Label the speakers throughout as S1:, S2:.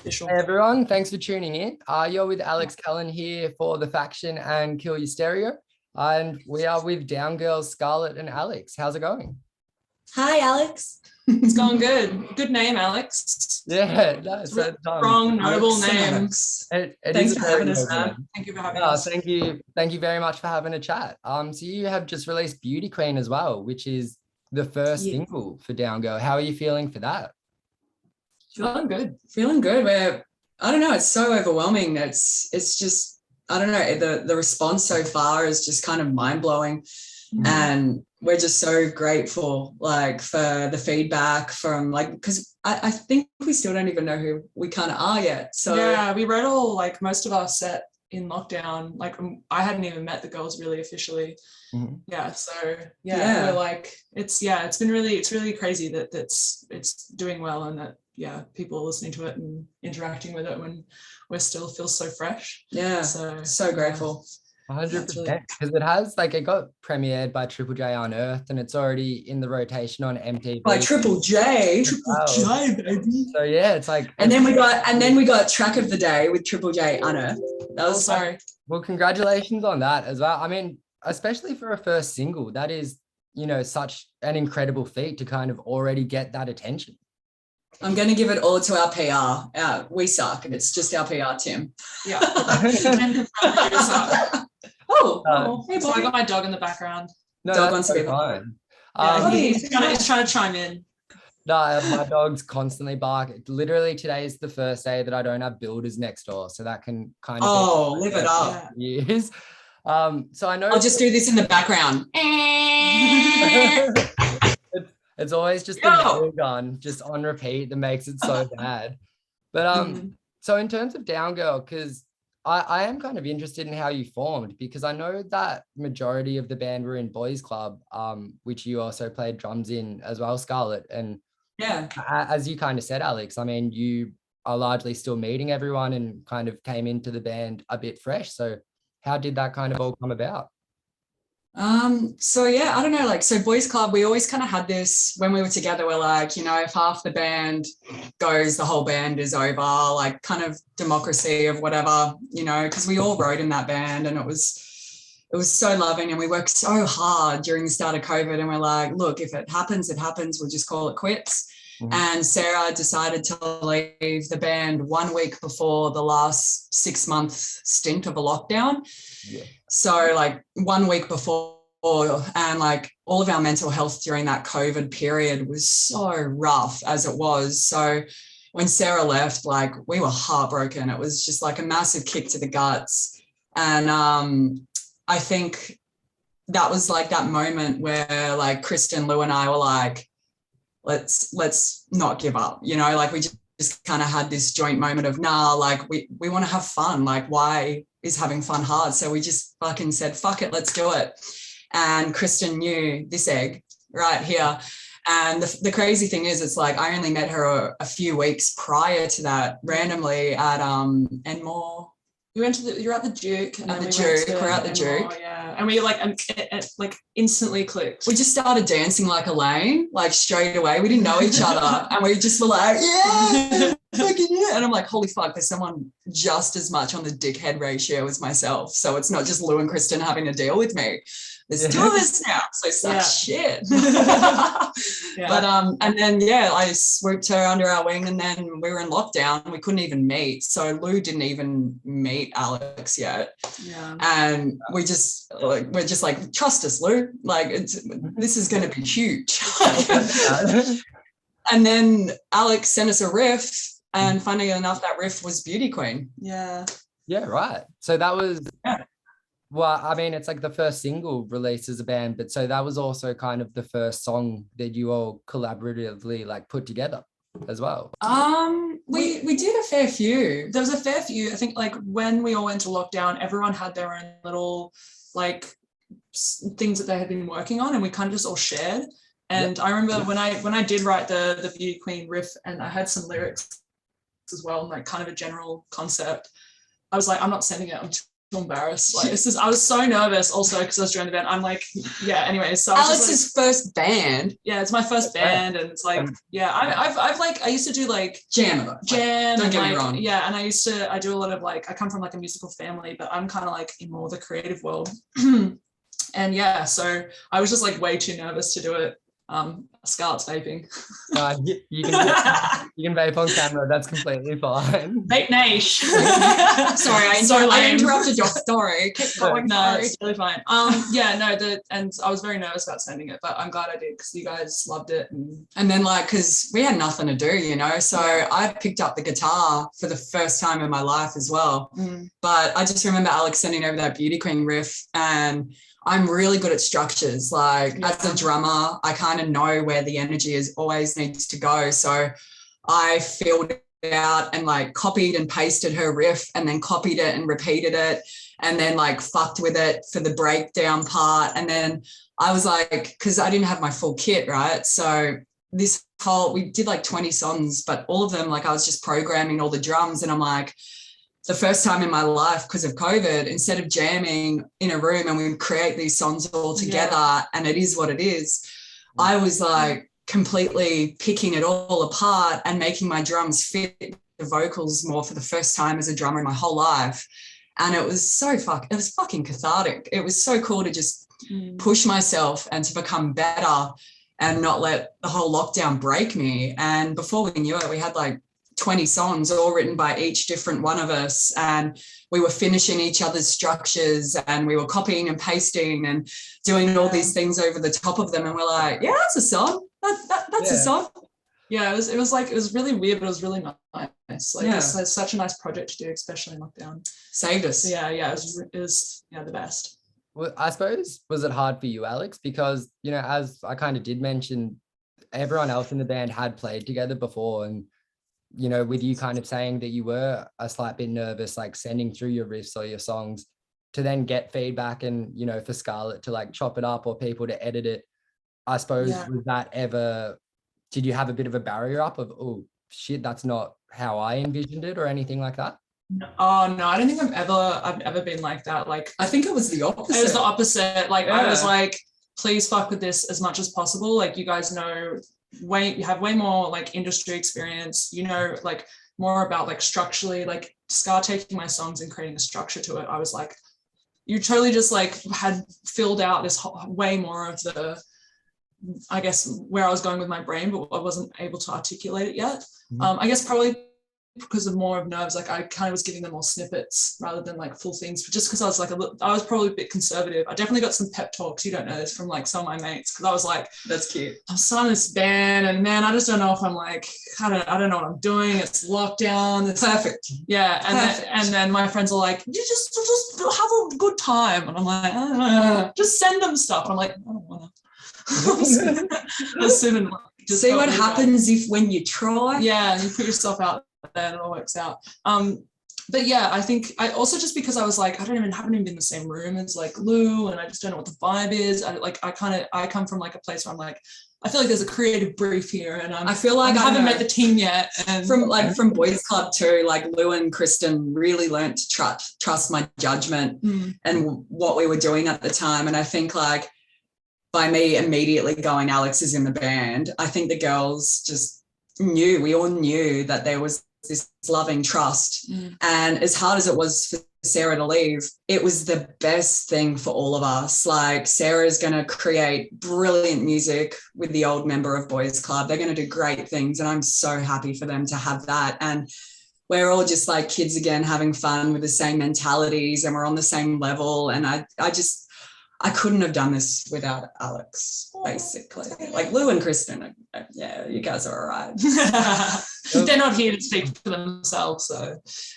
S1: Official.
S2: Hey everyone, thanks for tuning in. You're with Alex, Callan here for The Faction and Kill Your Stereo. And we are with DOWNGIRL, Skarlett and Alex. How's it going?
S3: Hi, Alex.
S1: It's going good. Good name, Alex.
S2: Yeah, no,
S1: It's a strong, noble name.
S2: Thanks
S1: for having us, man. Thank you for having us.
S2: Thank you very much for having a chat. So you have just released Beauty Queen as well, which is the first single for DOWNGIRL. How are you feeling for that?
S3: Feeling good. I don't know, it's so overwhelming. It's just, I don't know, the response so far is just kind of mind-blowing. And we're just so grateful for the feedback from because I think we still don't even know who we kind of are yet. So
S1: yeah, we wrote all most of our set in lockdown. I hadn't even met the girls really officially. We're it's really crazy that it's doing well, and that people are listening to it and interacting with it when we're still feels so fresh. So grateful.
S2: 100%, because it has it got premiered by Triple J Unearthed, and it's already in the rotation on MTV
S3: by Triple J, baby.
S2: So yeah, it's
S3: and then we got Track of the Day with Triple J Unearthed. That was
S2: well, congratulations on that as well. I mean, especially for a first single, that is, such an incredible feat to kind of already get that attention.
S3: I'm going to give it all to our PR. We suck, and it's just our PR team.
S1: Yeah.
S3: Hey,
S1: so I got my dog in the background.
S2: No,
S3: dog wants
S2: so
S3: to be
S2: fine.
S1: He's trying to chime in.
S2: No, my dog's constantly barking. Literally, today is the first day that I don't have builders next door, so that can kind of
S3: live it up.
S2: Years. So I know
S3: I'll just do this in the background.
S2: It's always just the nail gun just on repeat that makes it so bad. But so in terms of DOWNGIRL, because I am kind of interested in how you formed, because I know that majority of the band were in Boys Club, which you also played drums in as well, Skarlett. And as you kind of said, Alex, I mean, you are largely still meeting everyone and kind of came into the band a bit fresh. So how did that kind of all come about?
S3: So I don't know, so Boys Club, we always kind of had this when we were together, we're if half the band goes, the whole band is over, kind of democracy of whatever, because we all wrote in that band, and it was so loving, and we worked so hard during the start of COVID, and we're look, if it happens, we'll just call it quits. And Sarah decided to leave the band 1 week before the last 6-month stint of a lockdown. So 1 week before, and all of our mental health during that COVID period was so rough as it was. So when Sarah left, we were heartbroken. It was just a massive kick to the guts. And I think that was that moment where Kristen, Lou and I were let's not give up, we just kind of had this joint moment of we want to have fun. Why is having fun hard? So we just fucking said, fuck it, let's do it. And Kristen knew this egg right here. And the crazy thing is, it's I only met her a few weeks prior to that, randomly at Enmore.
S1: We went to you're at the Duke.
S3: We're at the Duke.
S1: And we it instantly clicked.
S3: We just started dancing like Elaine, straight away. We didn't know each other. And we just were yeah. And I'm holy fuck, there's someone just as much on the dickhead ratio as myself. So it's not just Lou and Kristen having to deal with me. There's two of us now, so suck shit. But and then I swooped her under our wing, and then we were in lockdown. We couldn't even meet, so Lou didn't even meet Alex yet. And we're just trust us, Lou. This is going to be huge. And then Alex sent us a riff, and funny enough, that riff was Beauty Queen.
S2: Yeah, right. So that was well, I mean, it's the first single released as a band, but so that was also kind of the first song that you all collaboratively put together as well.
S3: We did a fair few.
S1: There was a fair few. I think when we all went to lockdown, everyone had their own little things that they had been working on, and we kind of just all shared. And I remember when I did write the Beauty Queen riff, and I had some lyrics as well, and kind of a general concept, I was I'm not sending it. I'm embarrassed. Like this is, I was so nervous also because I was joining the band. I'm like, yeah, anyway. So
S3: Alex's first band.
S1: Yeah, it's my first band, and it's like, yeah, I've like, I used to do like jam. Don't get me wrong. Yeah, and I do a lot of like, I come from like a musical family, but I'm kind of like in more the creative world. And yeah, so I was just like way too nervous to do it. Skarlett's vaping.
S2: You can vape on camera. That's completely fine.
S1: Vape Nash.
S3: Sorry, I interrupted your story. Keep going.
S1: No, it's really fine. Yeah, no, and I was very nervous about sending it, but I'm glad I did because you guys loved it.
S3: And then like, because we had nothing to do, you know, so I picked up the guitar for the first time in my life as well. But I just remember Alex sending over that Beauty Queen riff, and I'm really good at structures. Like as a drummer, I kind of know where the energy always needs to go. So I filled it out and like copied and pasted her riff, and then copied it and repeated it, and then like fucked with it for the breakdown part. And then I was like, because I didn't have my full kit, right? So we did like 20 songs, but all of them, like I was just programming all the drums, and I'm like, the first time in my life, because of COVID, instead of jamming in a room and we create these songs all together and it is what it is, I was like completely picking it all apart and making my drums fit the vocals more for the first time as a drummer in my whole life. And it was it was fucking cathartic. It was so cool to just push myself and to become better and not let the whole lockdown break me. And before we knew it, we had like 20 songs all written by each different one of us, and we were finishing each other's structures, and we were copying and pasting and doing all these things over the top of them, and we're like, yeah, that's a song. That's a song.
S1: Yeah, it was really weird, but it was really nice. Like it's such a nice project to do, especially in lockdown.
S3: Saved us.
S1: Yeah, it was the best.
S2: Well, I suppose, was it hard for you, Alex? Because, you know, as I kind of did mention, everyone else in the band had played together before, and you know, with you kind of saying that you were a slight bit nervous, like sending through your riffs or your songs, to then get feedback and, you know, for Skarlett to like chop it up or people to edit it, I suppose, was that ever, did you have a bit of a barrier up of, oh shit, that's not how I envisioned it or anything like that?
S1: Oh no, I don't think I've ever been like that. Like,
S3: I think it was the opposite.
S1: It was the opposite. Like I was like, please fuck with this as much as possible. Like you guys know you have way more like industry experience, you know, like more about like structurally, like Scar taking my songs and creating a structure to it. I was like, you totally just like had filled out this way more of the, I guess, where I was going with my brain, but I wasn't able to articulate it yet. I guess probably because of more of nerves, like I kind of was giving them more snippets rather than like full things, just because I was like I was probably a bit conservative. I definitely got some pep talks, you don't know this, from like some of my mates, because I was like,
S3: that's cute,
S1: I'm starting this band and man, I just don't know if I'm like, I don't know what I'm doing, it's lockdown, it's
S3: perfect.
S1: And then my friends are like, you just have a good time, and I'm like, just send them stuff. I'm like, I don't want to.
S3: Just see what happens when you try.
S1: Yeah, and you put yourself out there and it all works out. But yeah, I think I also, just because I was like, haven't even been in the same room as like Lou, and I just don't know what the vibe is. I come from like a place where I'm like, I feel like there's a creative brief here, and I feel like I haven't met the team yet. And
S3: from Boys Club too, like Lou and Kristen really learned to trust my judgment and what we were doing at the time. And I think like by me immediately going, Alex is in the band, I think the girls just we all knew that there was this loving trust. And as hard as it was for Sarah to leave, it was the best thing for all of us. Like, Sarah's going to create brilliant music with the old member of Boys Club. They're going to do great things, and I'm so happy for them to have that. And we're all just like kids again, having fun with the same mentalities, and we're on the same level. And I couldn't have done this without Alex, basically. Like Lou and Kristen, yeah, you guys are all right.
S1: They're not here to speak for themselves, so.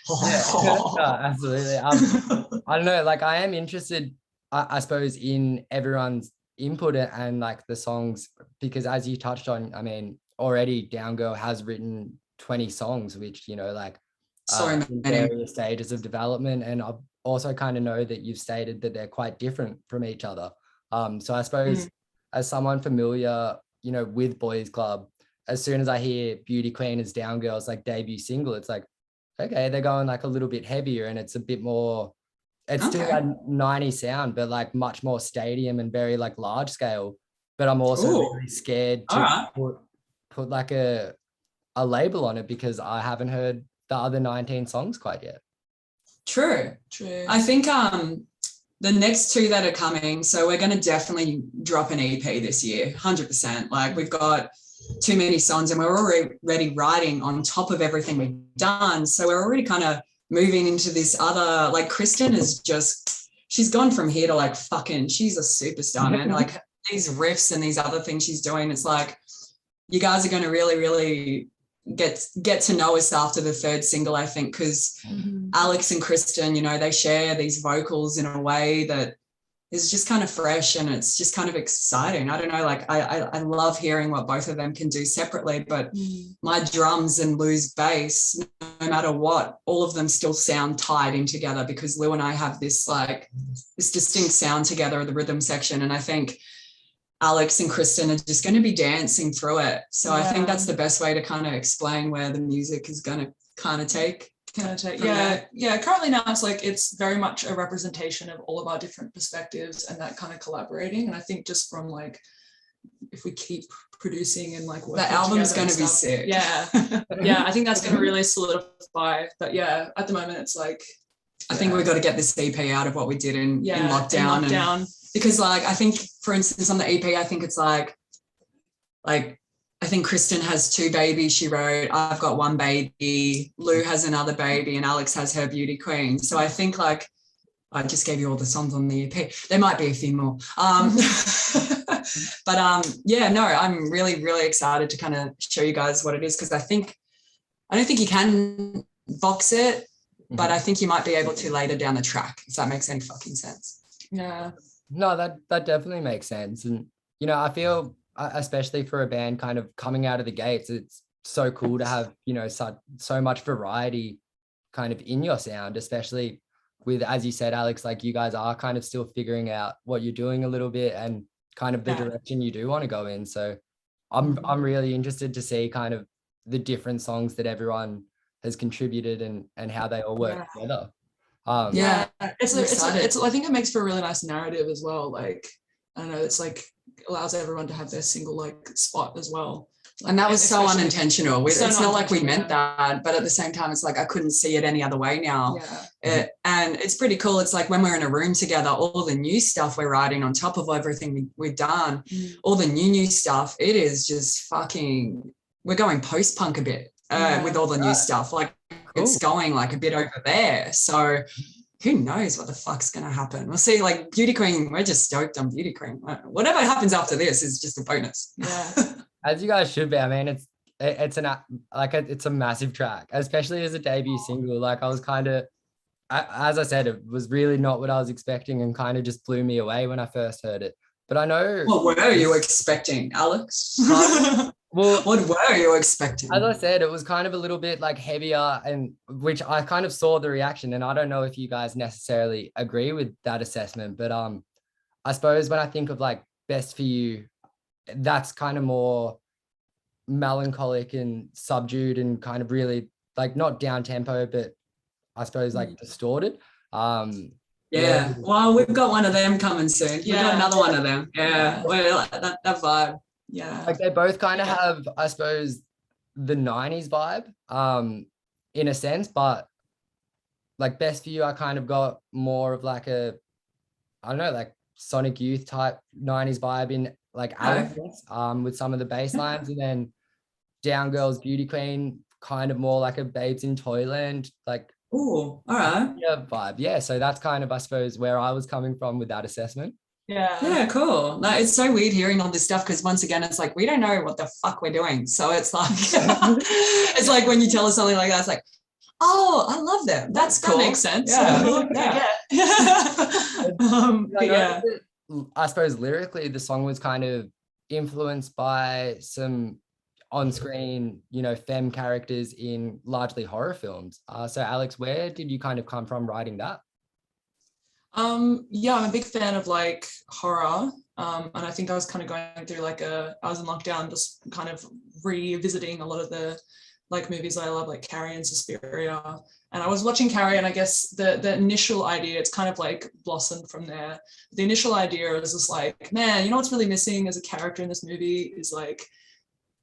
S2: No, absolutely. I don't know, like I am interested, I suppose, in everyone's input and like the songs, because as you touched on, I mean, already DOWNGIRL has written 20 songs, which, you know, like in various stages of development. And I've also kind of know that you've stated that they're quite different from each other. So I suppose as someone familiar, you know, with Boys Club, as soon as I hear Beauty Queen as DOWNGIRL's like debut single, it's like, okay, they're going like a little bit heavier, and it's a bit more, it's still a 90s sound, but like much more stadium and very like large scale. But I'm also really scared to put like a label on it because I haven't heard the other 19 songs quite yet.
S3: True. I think the next 2 that are coming, so we're going to definitely drop an EP this year, 100%. Like we've got too many songs and we're already writing on top of everything we've done. So we're already kind of moving into this other, like Kristen is just, she's gone from here to like fucking, she's a superstar, man. Like these riffs and these other things she's doing, it's like, you guys are going to really, really get to know us after the 3rd single, I think, because Alex and Kristen, you know, they share these vocals in a way that is just kind of fresh and it's just kind of exciting. I don't know, like I love hearing what both of them can do separately, but my drums and Lou's bass, no matter what, all of them still sound tied in together because Lou and I have this like this distinct sound together of the rhythm section, and I think Alex and Kristen are just going to be dancing through it. So I think that's the best way to kind of explain where the music is going to kind of take.
S1: Currently now it's like it's very much a representation of all of our different perspectives and that kind of collaborating. And I think just from like if we keep producing and like
S3: the album's going to be sick.
S1: I think that's going to really solidify. But yeah, at the moment it's like
S3: I think we've got to get this EP out of what we did in lockdown. And, because like I think for instance on the EP I think it's like I think Kristen has 2 babies she wrote, I've got 1 baby, Lou has another baby, and Alex has her Beauty Queen. So I think like I just gave you all the songs on the EP. There might be a few more. But I'm really, really excited to kind of show you guys what it is because I don't think you can box it, but I think you might be able to later down the track, if that makes any fucking sense.
S1: Yeah.
S2: No, that definitely makes sense. And, you know, I feel, especially for a band kind of coming out of the gates, it's so cool to have, you know, so much variety kind of in your sound, especially with, as you said, Alex, like you guys are kind of still figuring out what you're doing a little bit and kind of the direction you do want to go in. So I'm really interested to see kind of the different songs that everyone has contributed and how they all work together.
S1: It's I think it makes for a really nice narrative as well. Like I don't know, it's like allows everyone to have their single like spot as well.
S3: And that was so unintentional. It's not like we meant that, but at the same time, it's like I couldn't see it any other way now. And it's pretty cool. It's like when we're in a room together, all the new stuff we're writing on top of everything we've done, all the new stuff, it is just fucking, we're going post-punk a bit with all the new stuff. Like it's going like a bit over there. So who knows what the fuck's going to happen? We'll see. Like Beauty Queen, we're just stoked on Beauty Queen. Whatever happens after this is just a bonus.
S2: As you guys should be. I mean, it's a massive track, especially as a debut single. Like I was kind of, as I said, it was really not what I was expecting and kind of just blew me away when I first heard it. But I know.
S3: What were you expecting, Alex?
S2: Well,
S3: what were you expecting?
S2: As I said, it was kind of a little bit like heavier, and which I kind of saw the reaction, and I don't know if you guys necessarily agree with that assessment, but I suppose when I think of like Best for You, that's kind of more melancholic and subdued and kind of really like not down tempo, but I suppose like distorted.
S3: Well, we've got one of them coming soon. We've got another one of them. Well, that vibe.
S2: Like they both kind of have, I suppose, the 90s vibe in a sense, but like Best for You, I kind of got more of like I don't know, like Sonic Youth type 90s vibe in like Alex with some of the bass lines, and then DOWNGIRL's Beauty Queen kind of more like a Babes in Toyland, like
S3: all right
S2: vibe. So that's kind of, I suppose, where I was coming from with that assessment.
S3: Cool. No, it's so weird hearing all this stuff because once again it's like we don't know what the fuck we're doing, so it's like it's like when you tell us something like that, it's like, oh, I love them, that cool,
S1: makes sense.
S2: I suppose lyrically the song was kind of influenced by some on-screen, you know, femme characters in largely horror films. So Alex, where did you kind of come from writing that?
S1: I'm a big fan of like horror, and I think I was kind of going through I was in lockdown, just kind of revisiting a lot of the like movies that I love, like Carrie and Suspiria. And I was watching Carrie, and I guess the initial idea, it's kind of like blossomed from there. The initial idea is just like, man, you know what's really missing as a character in this movie is like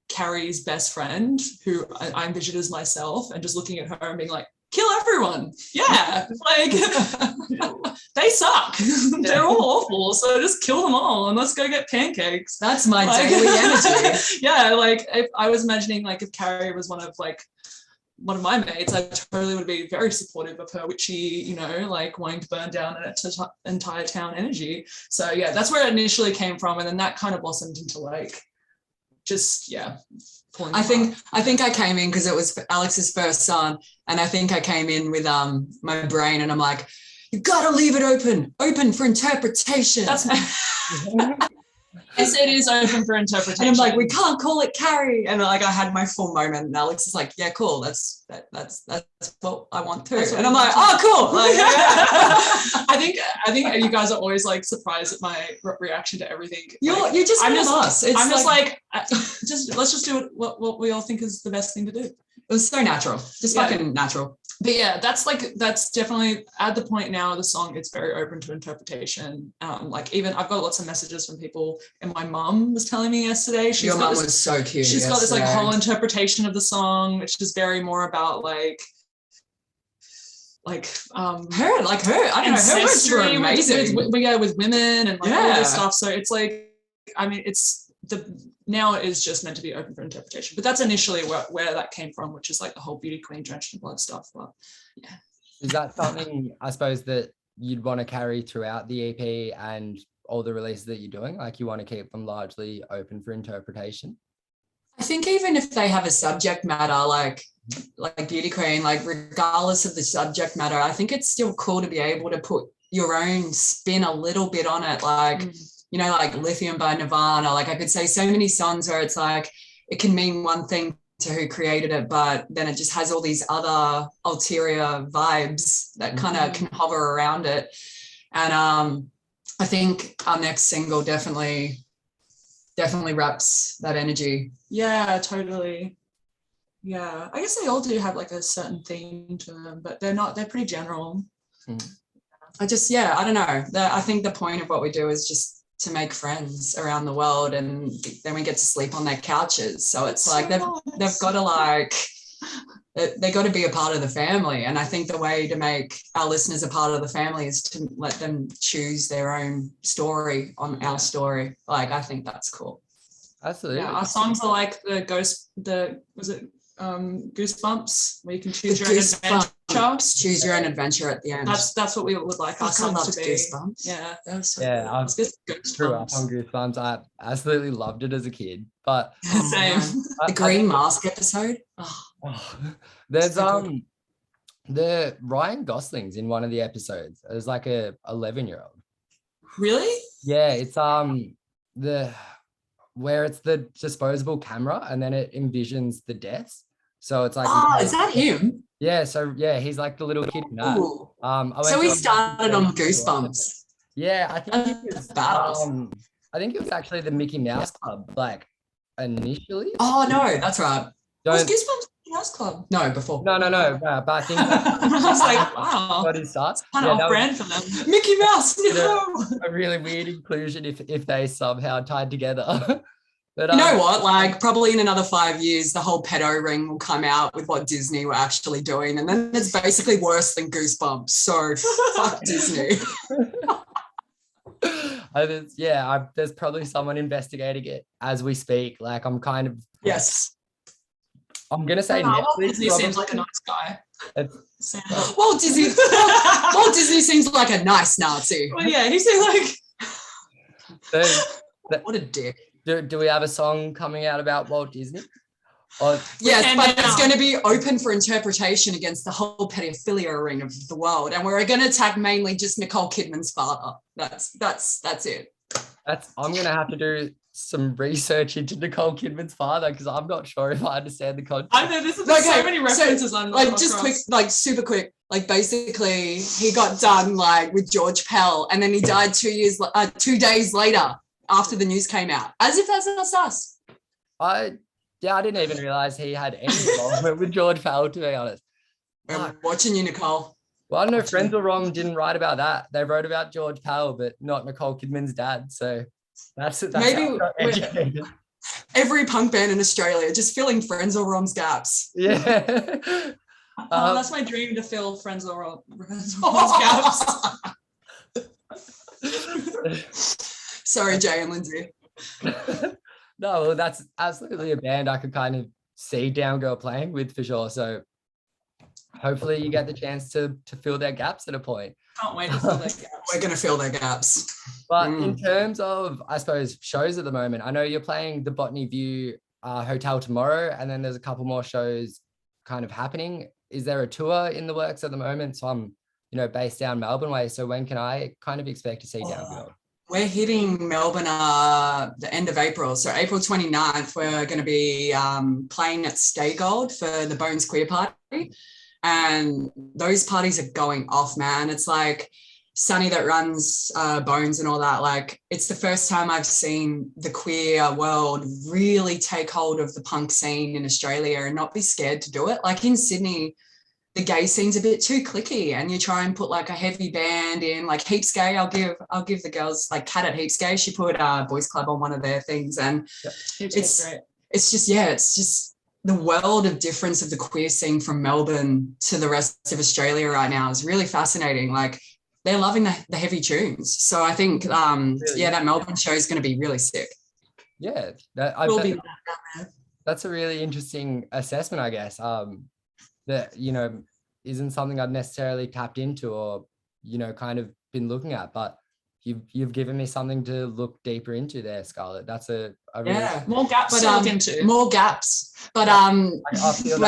S1: Carrie's best friend, who I envisioned as myself, and just looking at her and being like, kill everyone. Yeah, like they suck. They're all awful. So just kill them all and let's go get pancakes.
S3: That's my daily energy.
S1: Yeah, like if I was imagining like if Carrie was one of my mates, I totally would be very supportive of her witchy, you know, like wanting to burn down an entire town energy. So yeah, that's where it initially came from, and then that kind of blossomed into like just
S3: I think I came in because it was Alex's first son, and I think I came in with my brain, and I'm like, you've got to leave it open for interpretation.
S1: That's Yes, it is open for interpretation.
S3: And I'm like, we can't call it Carrie. And like I had my full moment, and Alex is like, yeah, cool. That's what I want too. And I'm like, oh, cool. Like,
S1: I think you guys are always like surprised at my reaction to everything.
S3: You're just us.
S1: I'm just like let's just do what we all think is the best thing to do.
S3: It was so natural, just fucking natural.
S1: But yeah, that's definitely at the point now of the song, it's very open to interpretation. Like even I've got lots of messages from people, and my mum was telling me yesterday.
S3: Your mum was so cute.
S1: She's got this like whole interpretation of the song, which is very more about like her. I don't know, her words were amazing. With women and like all this stuff. So it's like, I mean, now it is just meant to be open for interpretation, but that's initially where that came from, which is like the whole beauty queen drenched in blood stuff. But yeah,
S2: is that something I suppose that you'd want to carry throughout the EP and all the releases that you're doing? Like you want to keep them largely open for interpretation?
S3: I think even if they have a subject matter like beauty queen, like regardless of the subject matter, I think it's still cool to be able to put your own spin a little bit on it, like you know, like Lithium by Nirvana. Like I could say so many songs where it's like it can mean one thing to who created it, but then it just has all these other ulterior vibes that kind of can hover around it. And I think our next single definitely wraps that energy.
S1: Yeah, totally. Yeah, I guess they all do have like a certain theme to them, but they're pretty general.
S3: I don't know. I think the point of what we do is just to make friends around the world, and then we get to sleep on their couches. So it's like they've got to they got to be a part of the family. And I think the way to make our listeners a part of the family is to let them choose their own story on our story. Like I think that's cool.
S2: Absolutely.
S1: Yeah, our songs are like Goosebumps, where you can choose your own adventure.
S3: Choose your own adventure at the end.
S1: That's what we would like our songs to be.
S3: Goosebumps.
S1: Yeah,
S3: that was so
S2: yeah. I
S1: grew
S2: up on Goosebumps. I absolutely loved it as a kid. But
S1: same.
S3: The Green Mask episode.
S2: There's the Ryan Gosling's in one of the episodes. It was like a 11-year-old.
S1: Really?
S2: Yeah, it's where it's the disposable camera and then it envisions the deaths. So it's like,
S3: is that him?
S2: Yeah. So yeah, he's like the little kid in that.
S3: So he started on Goosebumps.
S2: Yeah, I think it was
S3: badass.
S2: I think it was actually the Mickey Mouse Club, like initially.
S3: Oh no, that's right.
S1: Was Goosebumps Mickey Mouse Club?
S3: No, before.
S2: No. But I think
S1: it's like, wow,
S2: what is that?
S1: Kind of off brand for them.
S3: Mickey Mouse. No.
S2: A really weird inclusion if they somehow tied together. But,
S3: you know what? Like probably in another 5 years, the whole pedo ring will come out with what Disney were actually doing, and then it's basically worse than Goosebumps. So fuck Disney.
S2: There's probably someone investigating it as we speak. Like I'm kind of I'm gonna say
S1: Walt Disney seems like a nice guy.
S3: Walt Disney seems like a nice Nazi.
S1: Well, yeah, he seems like
S3: what a dick.
S2: Do we have a song coming out about Walt Disney?
S3: Yes, but it's going to be open for interpretation against the whole pedophilia ring of the world, and we're going to attack mainly just Nicole Kidman's father. That's it.
S2: I'm going to have to do some research into Nicole Kidman's father because I'm not sure if I understand the context.
S1: I know there's so many references.
S3: So, like just quick, like super quick. Like basically, he got done like with George Pell, and then he died 2 days later after the news came out, as if that's not sus.
S2: I Yeah, I didn't even realize he had any involvement with George Powell, to be honest.
S3: I'm watching you, Nicole.
S2: Well, I don't know if Friends or Wrong didn't write about that. They wrote about George Powell, but not Nicole Kidman's dad. So that's
S3: maybe
S2: educated.
S3: Every punk band in Australia just filling Friends or Wrong's gaps.
S2: Yeah.
S1: That's my dream, to fill Friends or Wrong's gaps.
S3: Sorry, Jay and Lindsay.
S2: No, well, that's absolutely a band I could kind of see DOWNGIRL playing with for sure. So hopefully you get the chance to fill their gaps at a point.
S1: Can't wait to fill their gaps.
S3: We're going to fill their gaps.
S2: But in terms of, I suppose, shows at the moment, I know you're playing the Botany View Hotel tomorrow, and then there's a couple more shows kind of happening. Is there a tour in the works at the moment? So I'm, based down Melbourne way. So when can I kind of expect to see DOWNGIRL?
S3: We're hitting Melbourne the end of April. So April 29th, we're going to be playing at Stay Gold for the Bones Queer Party. And those parties are going off, man. It's like Sunny that runs Bones and all that. Like, it's the first time I've seen the queer world really take hold of the punk scene in Australia and not be scared to do it. Like in Sydney, the gay scene's a bit too cliquey, and you try and put like a heavy band in, like Heaps Gay. I'll give the girls, like Kat at Heaps Gay, she put Boys Club on one of their things, and it's just the world of difference of the queer scene from Melbourne to the rest of Australia right now is really fascinating. Like, they're loving the heavy tunes. So I think that Melbourne show is going to be really sick.
S2: Yeah, that's a really interesting assessment, I guess. That isn't something I've necessarily tapped into or kind of been looking at, but you've given me something to look deeper into there, Skarlett. That's a really
S1: more gaps to look into.
S3: More gaps, but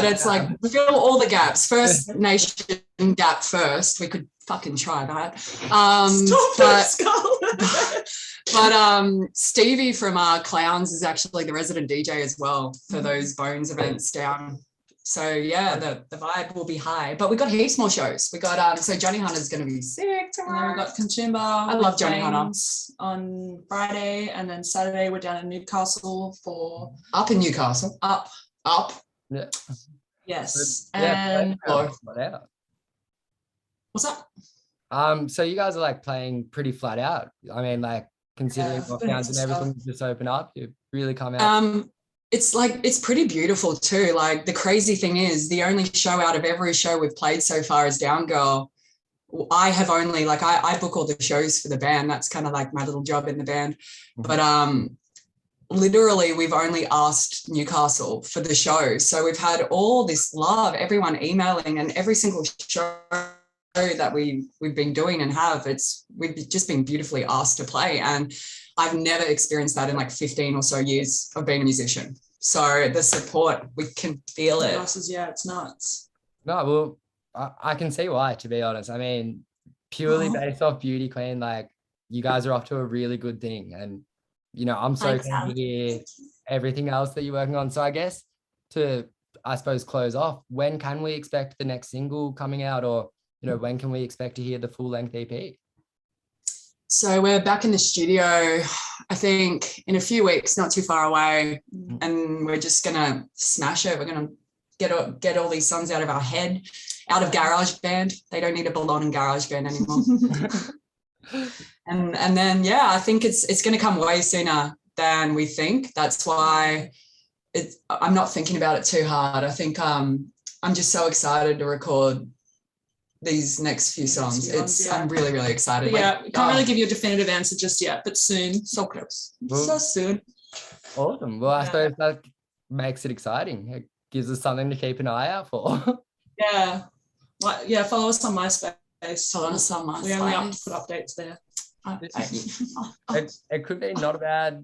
S3: it's like fill all the gaps. First Nation gap first. We could fucking try that. But Stevie from Clowns is actually the resident DJ as well for those Bones events down. So yeah, the vibe will be high. But we got heaps more shows. We got so Johnny Hunter's going to be sick tomorrow.
S1: And then we got Contumba.
S3: I love Johnny Hunter.
S1: On Friday, and then Saturday we're down in Newcastle for
S3: up in Newcastle. Up.
S2: Yeah.
S1: Yes.
S2: And
S1: what's that?
S2: So you guys are like playing pretty flat out. I mean, like considering lockdowns and everything just open up, you really come out.
S3: It's pretty beautiful too. Like, the crazy thing is, the only show out of every show we've played so far is DOWNGIRL. I have only, like, I book all the shows for the band. That's kind of like my little job in the band. But literally we've only asked Newcastle for the show. So we've had all this love, everyone emailing, and every single show that we've been doing and we've just been beautifully asked to play. And I've never experienced that in like 15 or so years of being a musician. So the support, we can feel it.
S1: It's nuts.
S2: No, well, I can see why, to be honest. I mean, purely based off Beauty Queen, like, you guys are off to a really good thing. And, I'm so keen to hear everything else that you're working on. So I guess to, I suppose, close off, when can we expect the next single coming out, or, when can we expect to hear the full-length EP?
S3: So we're back in the studio, I think, in a few weeks, not too far away, and we're just going to smash it. We're going to get all these songs out of our head, out of GarageBand. They don't need to belong in GarageBand anymore. and then, I think it's going to come way sooner than we think. That's why I'm not thinking about it too hard. I think I'm just so excited to record these next few songs. I'm really, really excited.
S1: Can't really give you a definitive answer just yet, but soon. So close. So soon.
S2: Awesome. Well, I suppose that makes it exciting. It gives us something to keep an eye out for.
S1: Follow us on MySpace.
S3: We
S1: only put updates there.
S2: It could be not a bad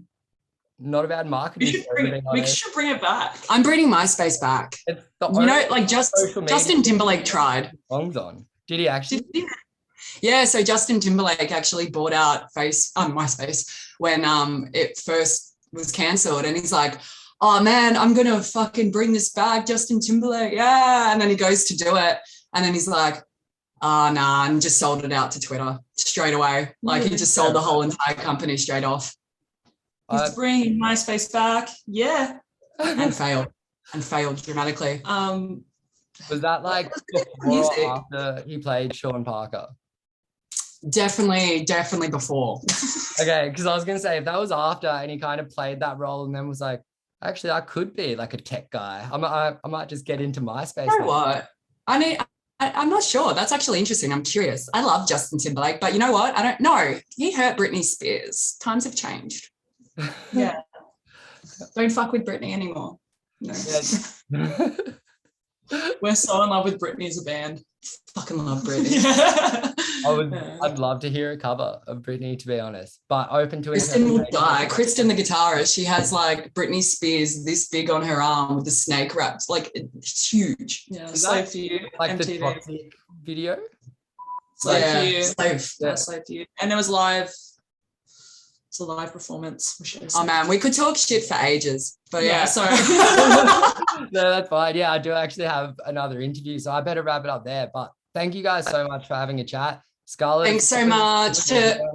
S2: marketing.
S1: We should bring it back.
S3: I'm bringing MySpace back. Justin Timberlake tried.
S2: Songs on. Did he actually?
S3: Yeah, so Justin Timberlake actually bought out MySpace when it first was cancelled, and he's like, "Oh man, I'm gonna fucking bring this back, Justin Timberlake." Yeah, and then he goes to do it, and then he's like, "Oh nah," and just sold it out to Twitter straight away. Like, he just sold the whole entire company straight off.
S1: He's bringing MySpace back. Yeah.
S3: and failed dramatically.
S2: Was that like before or after he played Sean Parker?
S3: Definitely before.
S2: Okay, because I was gonna say if that was after and he kind of played that role and then was like, actually, I could be like a tech guy. I might just get into MySpace.
S3: You know what? I'm not sure. That's actually interesting. I'm curious. I love Justin Timberlake, but you know what? I don't know. He hurt Britney Spears. Times have changed. Yeah. Don't fuck with Britney anymore. No.
S2: Yeah.
S1: We're so in love with Britney as a band.
S3: Fucking love Britney.
S2: I'd love to hear a cover of Britney, to be honest, but open to
S3: Kristen will die. Kristen, the guitarist, she has like Britney Spears this big on her arm with the snake wraps. Like it's huge.
S1: Yeah, Slave for You.
S2: Like
S1: MTV.
S2: the Toxic video?
S1: Slave for You.
S3: Slave
S1: for You. And it was live. It's a live performance.
S3: Oh man, we could talk shit for ages. But yeah, sorry.
S2: No, that's fine. Yeah, I do actually have another interview, so I better wrap it up there. But thank you guys so much for having a chat. Skarlett.
S3: Thanks so much.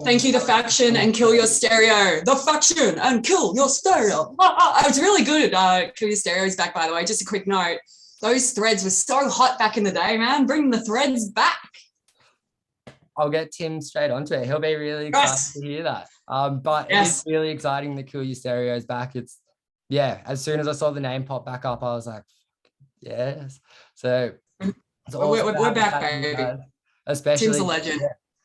S3: Thank you, The Faction and Kill Your Stereo. The Faction and Kill Your Stereo. It's really good. Kill Your Stereo is back, by the way. Just a quick note. Those threads were so hot back in the day, man. Bring the threads back.
S2: I'll get Tim straight onto it. He'll be really excited to hear that. But it is really exciting that Kill Your Stereo is back. It's, yeah, as soon as I saw the name pop back up, I was like, yes. So
S3: we're back, baby.
S2: Especially
S3: Tim's a legend.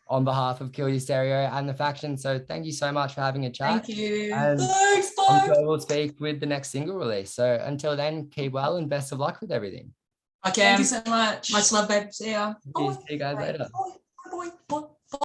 S2: On behalf of Kill Your Stereo and The Faction. So thank you so much for having a chat.
S3: Thank you.
S2: And
S3: Thanks,
S2: I'm sure we'll speak with the next single release. So until then, keep well and best of luck with everything.
S3: Okay.
S1: Thank you so much.
S3: Much love, babe. See ya.
S2: See you guys later.
S3: Boy.